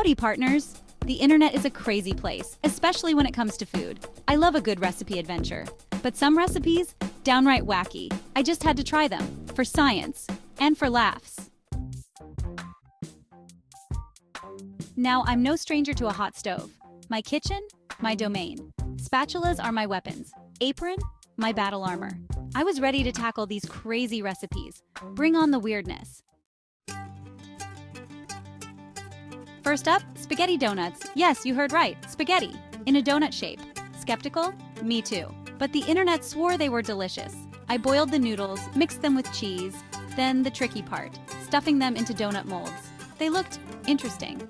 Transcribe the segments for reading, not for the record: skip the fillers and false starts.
Howdy, partners! The internet is a crazy place, especially when it comes to food. I love a good recipe adventure, but some recipes, downright wacky. I just had to try them, for science, and for laughs. Now, I'm no stranger to a hot stove. My kitchen, my domain. Spatulas are my weapons. Apron, my battle armor. I was ready to tackle these crazy recipes. Bring on the weirdness. First up, spaghetti donuts. Yes, you heard right, spaghetti, in a donut shape. Skeptical? Me too. But the internet swore they were delicious. I boiled the noodles, mixed them with cheese, then the tricky part, stuffing them into donut molds. They looked interesting.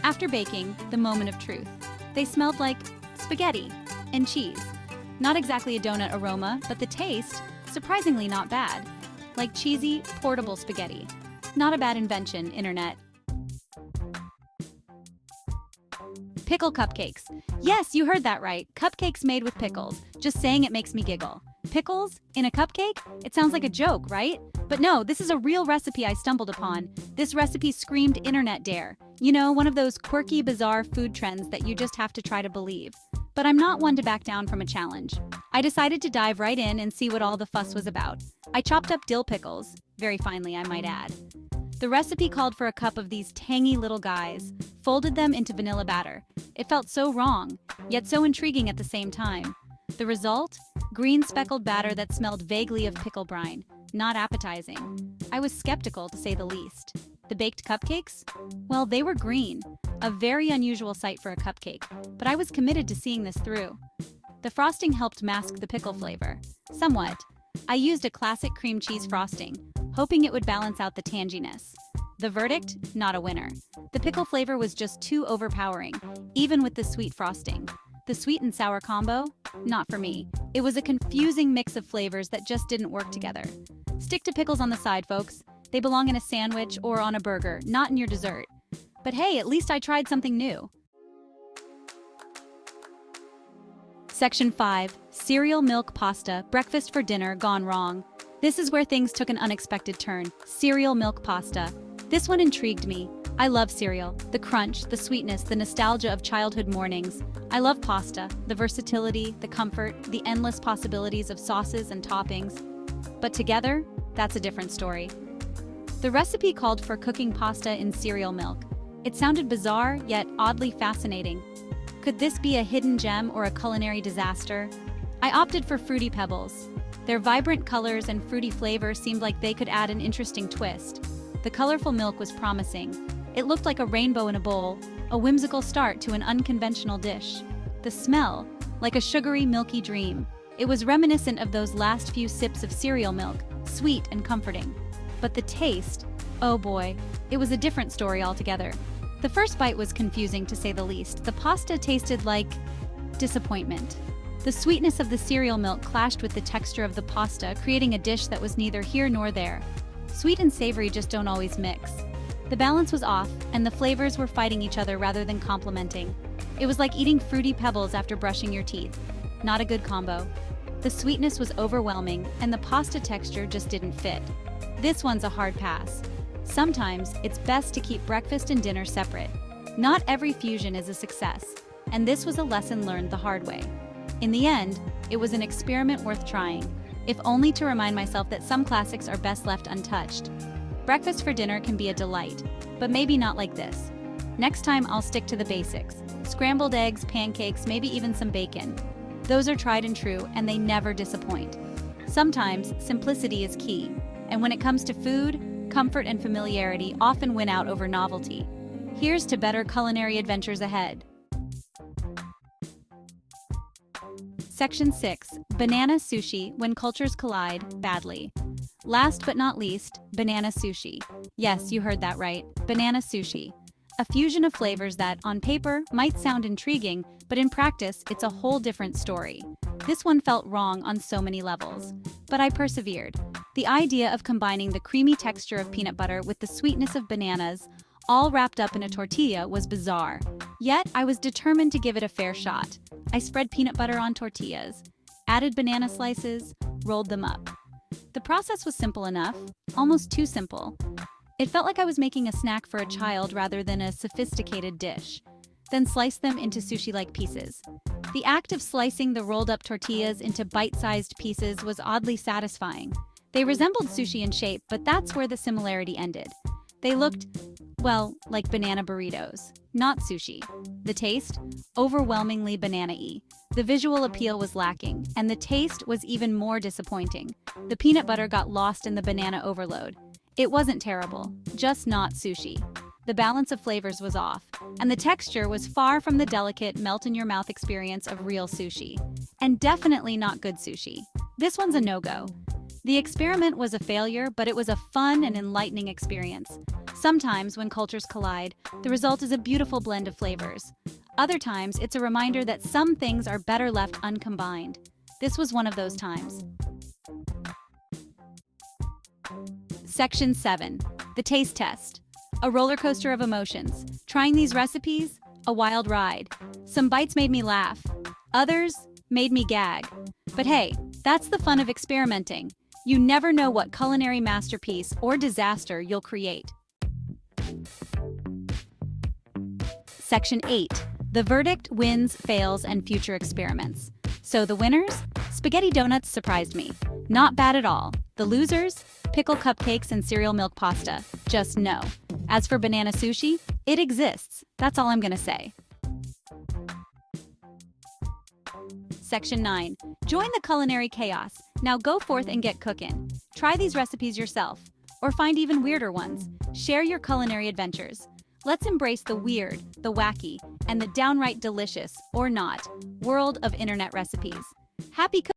After baking, the moment of truth. They smelled like spaghetti and cheese. Not exactly a donut aroma, but the taste, surprisingly not bad. Like cheesy, portable spaghetti. Not a bad invention, internet. Pickle cupcakes. Yes, you heard that right. Cupcakes made with pickles. Just saying it makes me giggle. Pickles? In a cupcake? It sounds like a joke, right? But no, this is a real recipe I stumbled upon. This recipe screamed internet dare. You know, one of those quirky, bizarre food trends that you just have to try to believe. But I'm not one to back down from a challenge. I decided to dive right in and see what all the fuss was about. I chopped up dill pickles, very finely I might add. The recipe called for a cup of these tangy little guys, folded them into vanilla batter. It felt so wrong, yet so intriguing at the same time. The result? Green speckled batter that smelled vaguely of pickle brine. Not appetizing. I was skeptical, to say the least. The baked cupcakes? Well, they were green. A very unusual sight for a cupcake, but I was committed to seeing this through. The frosting helped mask the pickle flavor. Somewhat. I used a classic cream cheese frosting, hoping it would balance out the tanginess. The verdict? Not a winner. The pickle flavor was just too overpowering, even with the sweet frosting. The sweet and sour combo? Not for me. It was a confusing mix of flavors that just didn't work together. Stick to pickles on the side, folks. They belong in a sandwich or on a burger, not in your dessert. But hey, at least I tried something new. Section 5. Cereal milk pasta, breakfast for dinner gone wrong. This is where things took an unexpected turn. Cereal milk pasta. This one intrigued me. I love cereal. The crunch, the sweetness, the nostalgia of childhood mornings. I love pasta. The versatility, the comfort, the endless possibilities of sauces and toppings. But together, that's a different story. The recipe called for cooking pasta in cereal milk. It sounded bizarre, yet oddly fascinating. Could this be a hidden gem or a culinary disaster? I opted for Fruity Pebbles. Their vibrant colors and fruity flavor seemed like they could add an interesting twist. The colorful milk was promising. It looked like a rainbow in a bowl, a whimsical start to an unconventional dish. The smell, like a sugary, milky dream. It was reminiscent of those last few sips of cereal milk, sweet and comforting. But the taste, oh boy, it was a different story altogether. The first bite was confusing, to say the least. The pasta tasted like disappointment. The sweetness of the cereal milk clashed with the texture of the pasta, creating a dish that was neither here nor there. Sweet and savory just don't always mix. The balance was off, and the flavors were fighting each other rather than complementing. It was like eating Fruity Pebbles after brushing your teeth. Not a good combo. The sweetness was overwhelming, and the pasta texture just didn't fit. This one's a hard pass. Sometimes, it's best to keep breakfast and dinner separate. Not every fusion is a success, and this was a lesson learned the hard way. In the end, it was an experiment worth trying, if only to remind myself that some classics are best left untouched. Breakfast for dinner can be a delight, but maybe not like this. Next time, I'll stick to the basics. Scrambled eggs, pancakes, maybe even some bacon. Those are tried and true, and they never disappoint. Sometimes, simplicity is key, and when it comes to food, comfort and familiarity often win out over novelty. Here's to better culinary adventures ahead. Section 6. Banana sushi when cultures collide badly. Last but not least, banana sushi. Yes, you heard that right. Banana sushi. A fusion of flavors that, on paper, might sound intriguing, but in practice, it's a whole different story. This one felt wrong on so many levels. But I persevered. The idea of combining the creamy texture of peanut butter with the sweetness of bananas, all wrapped up in a tortilla, was bizarre. Yet, I was determined to give it a fair shot. I spread peanut butter on tortillas, added banana slices, rolled them up. The process was simple enough, almost too simple. It felt like I was making a snack for a child rather than a sophisticated dish. Then slice them into sushi-like pieces. The act of slicing the rolled-up tortillas into bite-sized pieces was oddly satisfying. They resembled sushi in shape, but that's where the similarity ended. They looked, well, like banana burritos, not sushi. The taste? Overwhelmingly banana-y. The visual appeal was lacking, and the taste was even more disappointing. The peanut butter got lost in the banana overload. It wasn't terrible, just not sushi. The balance of flavors was off, and the texture was far from the delicate, melt-in-your-mouth experience of real sushi. And definitely not good sushi. This one's a no-go. The experiment was a failure, but it was a fun and enlightening experience. Sometimes, when cultures collide, the result is a beautiful blend of flavors. Other times, it's a reminder that some things are better left uncombined. This was one of those times. Section 7. The taste test. A roller coaster of emotions. Trying these recipes? A wild ride. Some bites made me laugh. Others made me gag. But hey, that's the fun of experimenting. You never know what culinary masterpiece or disaster you'll create. Section 8. The verdict, wins, fails, and future experiments. So the winners? Spaghetti donuts surprised me. Not bad at all. The losers? Pickle cupcakes and cereal milk pasta. Just no. As for banana sushi, it exists. That's all I'm gonna say. Section 9. Join the culinary chaos. Now go forth and get cooking. Try these recipes yourself, or find even weirder ones. Share your culinary adventures. Let's embrace the weird, the wacky, and the downright delicious, or not, world of internet recipes. Happy cooking!